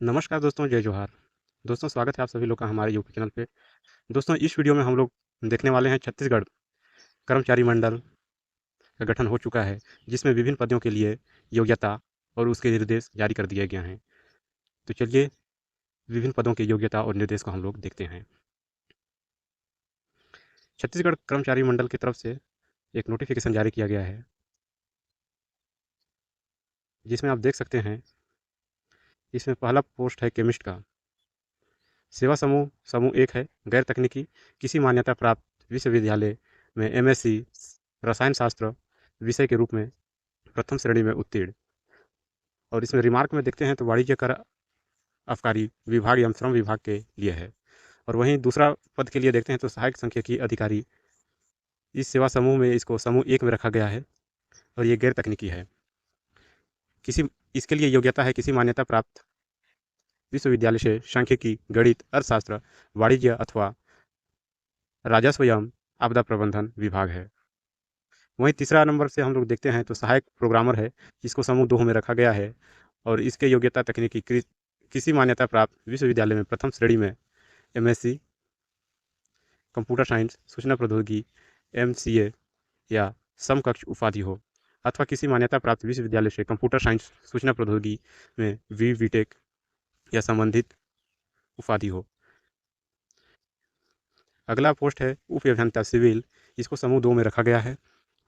नमस्कार दोस्तों, जय जोहार। दोस्तों, स्वागत है आप सभी लोग का हमारे यूट्यूब चैनल पे। दोस्तों, इस वीडियो में हम लोग देखने वाले हैं छत्तीसगढ़ कर्मचारी मंडल का गठन हो चुका है, जिसमें विभिन्न पदों के लिए योग्यता और उसके निर्देश जारी कर दिए गए हैं। तो चलिए विभिन्न पदों की योग्यता और निर्देश को हम लोग देखते हैं। छत्तीसगढ़ कर्मचारी मंडल की तरफ से एक नोटिफिकेशन जारी किया गया है, जिसमें आप देख सकते हैं इसमें पहला पोस्ट है केमिस्ट का। सेवा समूह समूह 1 है, गैर तकनीकी, किसी मान्यता प्राप्त विश्वविद्यालय में एमएससी रसायन शास्त्र विषय के रूप में प्रथम श्रेणी में उत्तीर्ण। और इसमें रिमार्क में देखते हैं तो वाणिज्य कर आबकारी विभाग एवं श्रम विभाग के लिए है। और वहीं दूसरा पद के लिए देखते हैं तो सहायक सांख्यिकी अधिकारी। इस सेवा समूह में इसको समूह 1 में रखा गया है और ये गैर तकनीकी है। किसी इसके लिए योग्यता है किसी मान्यता प्राप्त विश्वविद्यालय से सांख्यिकी, गणित, अर्थशास्त्र, वाणिज्य अथवा राजस्व एवं आपदा प्रबंधन विभाग है। वहीं तीसरा नंबर से हम लोग देखते हैं तो सहायक प्रोग्रामर है, जिसको समूह 2 में रखा गया है और इसके योग्यता तकनीकी किसी मान्यता प्राप्त विश्वविद्यालय में प्रथम श्रेणी में एमएससी कंप्यूटर साइंस, सूचना प्रौद्योगिकी, एमसीए या समकक्ष उपाधि हो, अथवा किसी मान्यता प्राप्त विश्वविद्यालय से कंप्यूटर साइंस, सूचना प्रौद्योगिकी में बीटेक या संबंधित उपाधि हो। अगला पोस्ट है उप अभियंता सिविल, इसको समूह 2 में रखा गया है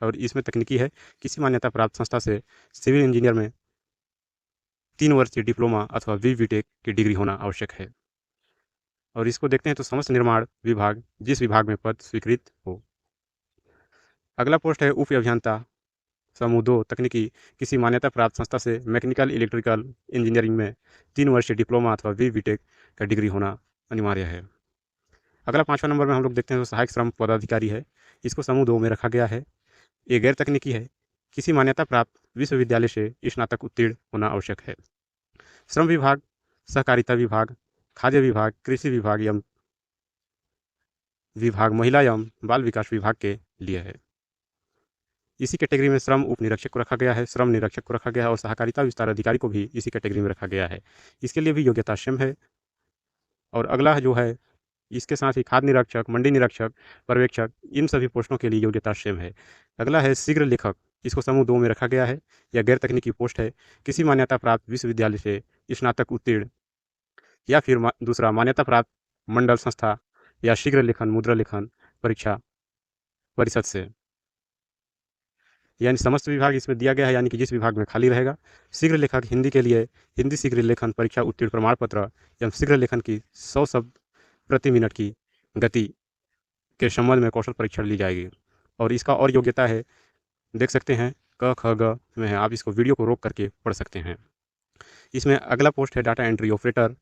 और इसमें तकनीकी है किसी मान्यता प्राप्त संस्था से सिविल इंजीनियर में 3 वर्षीय डिप्लोमा अथवा बीटेक की डिग्री होना आवश्यक है। और इसको देखते हैं तो समस्त निर्माण विभाग, जिस विभाग में पद स्वीकृत हो। अगला पोस्ट है उप अभियंता समूह 2 तकनीकी, किसी मान्यता प्राप्त संस्था से मैकेनिकल इलेक्ट्रिकल इंजीनियरिंग में 3 वर्षीय डिप्लोमा अथवा बीटेक का डिग्री होना अनिवार्य है। अगला 5वां नंबर में हम लोग देखते हैं तो सहायक श्रम पदाधिकारी है, इसको समूह 2 में रखा गया है। ये गैर तकनीकी है, किसी मान्यता प्राप्त विश्वविद्यालय से स्नातक उत्तीर्ण होना आवश्यक है। श्रम विभाग, सहकारिता विभाग, खाद्य विभाग, कृषि विभाग एवं महिला एवं बाल विकास विभाग के लिए है। इसी कैटेगरी में श्रम उप निरीक्षक को रखा गया है, श्रम निरीक्षक को रखा गया है और सहकारिता विस्तार अधिकारी को भी इसी कैटेगरी में रखा गया है। इसके लिए भी योग्यता सेम है। और अगला जो है इसके साथ ही खाद्य निरीक्षक, मंडी निरीक्षक, पर्यवेक्षक, इन सभी पोस्टों के लिए योग्यता सेम है। अगला है शीघ्र लेखक, इसको समूह 2 में रखा गया है। यह गैर तकनीकी पोस्ट है, किसी मान्यता प्राप्त विश्वविद्यालय से स्नातक उत्तीर्ण या फिर दूसरा मान्यता प्राप्त मंडल संस्था या शीघ्र लेखन मुद्रा लेखन परीक्षा परिषद से, यानी समस्त विभाग इसमें दिया गया है, यानी कि जिस विभाग में खाली रहेगा। शीघ्र लेखक हिंदी के लिए हिंदी शीघ्र लेखन परीक्षा उत्तीर्ण प्रमाण पत्र एवं शीघ्र लेखन की 100 शब्द प्रति मिनट की गति के संबंध में कौशल परीक्षण ली जाएगी। और इसका और योग्यता है, देख सकते हैं क ख ग में है, आप इसको वीडियो को रोक करके पढ़ सकते हैं। इसमें अगला पोस्ट है डाटा एंट्री ऑपरेटर,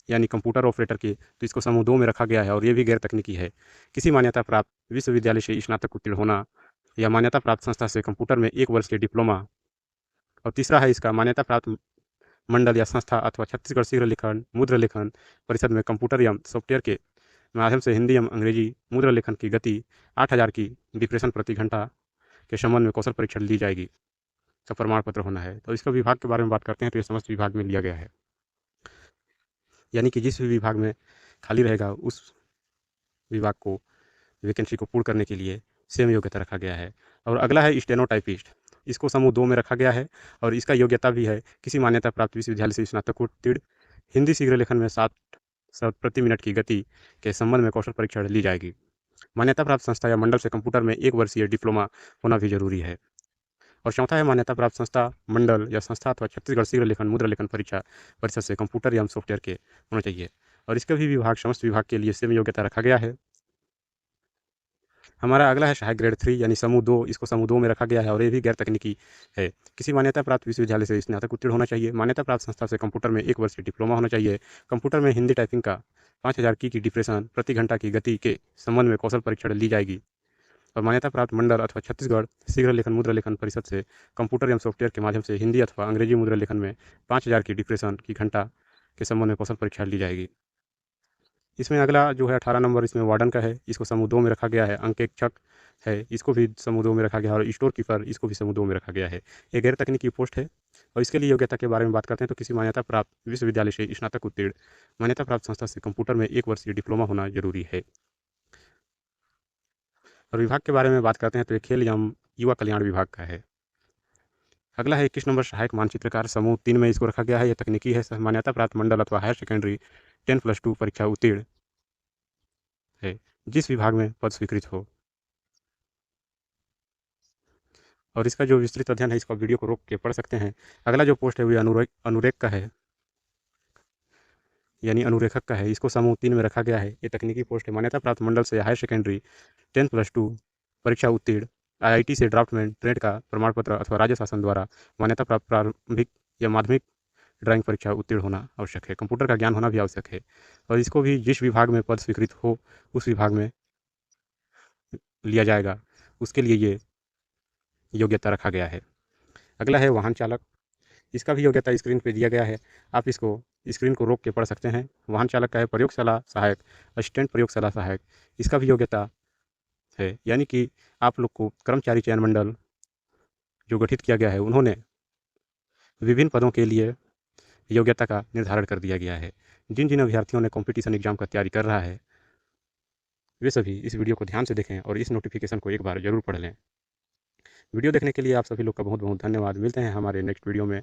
यानी कंप्यूटर ऑपरेटर की, तो इसको समूह 2 में रखा गया है और ये भी गैर तकनीकी है। किसी मान्यता प्राप्त विश्वविद्यालय से स्नातक उत्तीर्ण होना या मान्यता प्राप्त संस्था से कंप्यूटर में 1 वर्ष के डिप्लोमा। और तीसरा है इसका मान्यता प्राप्त मंडल या संस्था अथवा छत्तीसगढ़ शीघ्र लेखन मुद्रा लेखन परिषद में कंप्यूटर एवं सॉफ्टवेयर के माध्यम से हिंदी एवं अंग्रेजी मुद्रा लेखन की गति 8000 की डिप्रेशन प्रति घंटा के संबंध में कौशल परीक्षण ली जाएगी का प्रमाण पत्र होना है। तो इसका विभाग के बारे में बात करते हैं तो ये समस्त विभाग में लिया गया है, यानी कि जिस भी विभाग में खाली रहेगा उस विभाग को वैकेंसी को पूर्ण करने के लिए सेम योग्यता रखा गया है। और अगला है स्टेनोटाइपिस्ट, इसको समूह 2 में रखा गया है और इसका योग्यता भी है किसी मान्यता प्राप्त विश्वविद्यालय से स्नातक उत्तीर्ण, हिंदी शीघ्र लेखन में 60 शब्द प्रति मिनट की गति के संबंध में कौशल परीक्षण ली जाएगी। मान्यता प्राप्त संस्था या मंडल से कंप्यूटर में 1 वर्षीय डिप्लोमा होना भी जरूरी है। और चौथा है मान्यता प्राप्त संस्था, मंडल या संस्था अथवा छत्तीसगढ़ शीघ्र लेखन मुद्रा लेखन परीक्षा परिषद से कंप्यूटर एवं सॉफ्टवेयर के होना चाहिए। और इसका भी विभाग समस्त विभाग के लिए सेम योग्यता रखा गया है। हमारा अगला है सहायक ग्रेड 3 यानी समूह 2, इसको समूह 2 में रखा गया है और ये भी गैर तकनीकी है। किसी मान्यता प्राप्त विश्वविद्यालय से स्नातक उत्तीर्ण होना चाहिए, मान्यता प्राप्त संस्था से कंप्यूटर में 1 वर्ष की डिप्लोमा होना चाहिए, कंप्यूटर में हिंदी टाइपिंग का 5000 की डिप्रेशन प्रति घंटा की गति के संबंध में कौशल परीक्षण ली जाएगी। और मान्यता प्राप्त मंडल अथवा छत्तीसगढ़ शीघ्र लेखन मुद्रा लेखन परिषद से कंप्यूटर एवं सॉफ्टवेयर के माध्यम से हिंदी अथवा अंग्रेजी मुद्रा लेखन में 5000 की डिप्रेशन की घंटा के संबंध में कौशल परीक्षा ली जाएगी। इसमें अगला जो है 18 नंबर, इसमें वार्डन का है, इसको समूह 2 में रखा गया है। अंकेक्षक है, इसको भी समूह 2 में रखा गया है और स्टोर कीपर, इसको भी समूह 2 में रखा गया है। ये गैर तकनीकी पोस्ट है और इसके लिए योग्यता के बारे में बात करते हैं तो किसी मान्यता प्राप्त विश्वविद्यालय से स्नातक उत्तीर्ण, मान्यता प्राप्त संस्था से कंप्यूटर में 1 वर्षीय डिप्लोमा होना जरूरी है। और विभाग के बारे में बात करते हैं तो ये खेल एवं युवा कल्याण विभाग का है। अगला है 21 नंबर सहायक मानचित्रकार समूह 3 में इसको रखा गया है। ये तकनीकी है, मान्यता प्राप्त मंडल अथवा हायर सेकेंडरी 10+2 परीक्षा उत्तीर्ण है, जिस विभाग में पद स्वीकृत हो। और इसका जो विस्तृत अध्ययन है इसका वीडियो को रोक के पढ़ सकते हैं। अगला जो पोस्ट है वो अनुरेख का है, यानी अनुरेखक का है। इसको समूह 3 में रखा गया है। ये तकनीकी पोस्ट है, मान्यता प्राप्त मंडल से हायर सेकेंडरी 10+2 परीक्षा उत्तीर्ण, IIT से ड्राफ्टमैन ट्रेड का प्रमाण पत्र अथवा राज्य शासन द्वारा मान्यता प्राप्त प्रारंभिक या माध्यमिक ड्राइंग परीक्षा उत्तीर्ण होना आवश्यक है। कंप्यूटर का ज्ञान होना भी आवश्यक है। और इसको भी जिस विभाग में पद स्वीकृत हो उस विभाग में लिया जाएगा, उसके लिए ये योग्यता रखा गया है। अगला है वाहन चालक। इसका भी योग्यता स्क्रीन पे दिया गया है, आप इसको स्क्रीन को रोक के पढ़ सकते हैं। वाहन चालक का है प्रयोगशाला सहायक, असिस्टेंट प्रयोगशाला सहायक। इसका भी योग्यता है, यानी कि आप लोग को कर्मचारी चयन मंडल जो गठित किया गया है उन्होंने विभिन्न पदों के लिए योग्यता का निर्धारण कर दिया गया है। जिन जिन अभ्यर्थियों ने कॉम्पिटिशन एग्जाम का तैयारी कर रहा है वे सभी इस वीडियो को ध्यान से देखें और इस नोटिफिकेशन को एक बार ज़रूर पढ़ लें। वीडियो देखने के लिए आप सभी लोग का बहुत बहुत धन्यवाद। मिलते हैं हमारे नेक्स्ट वीडियो में।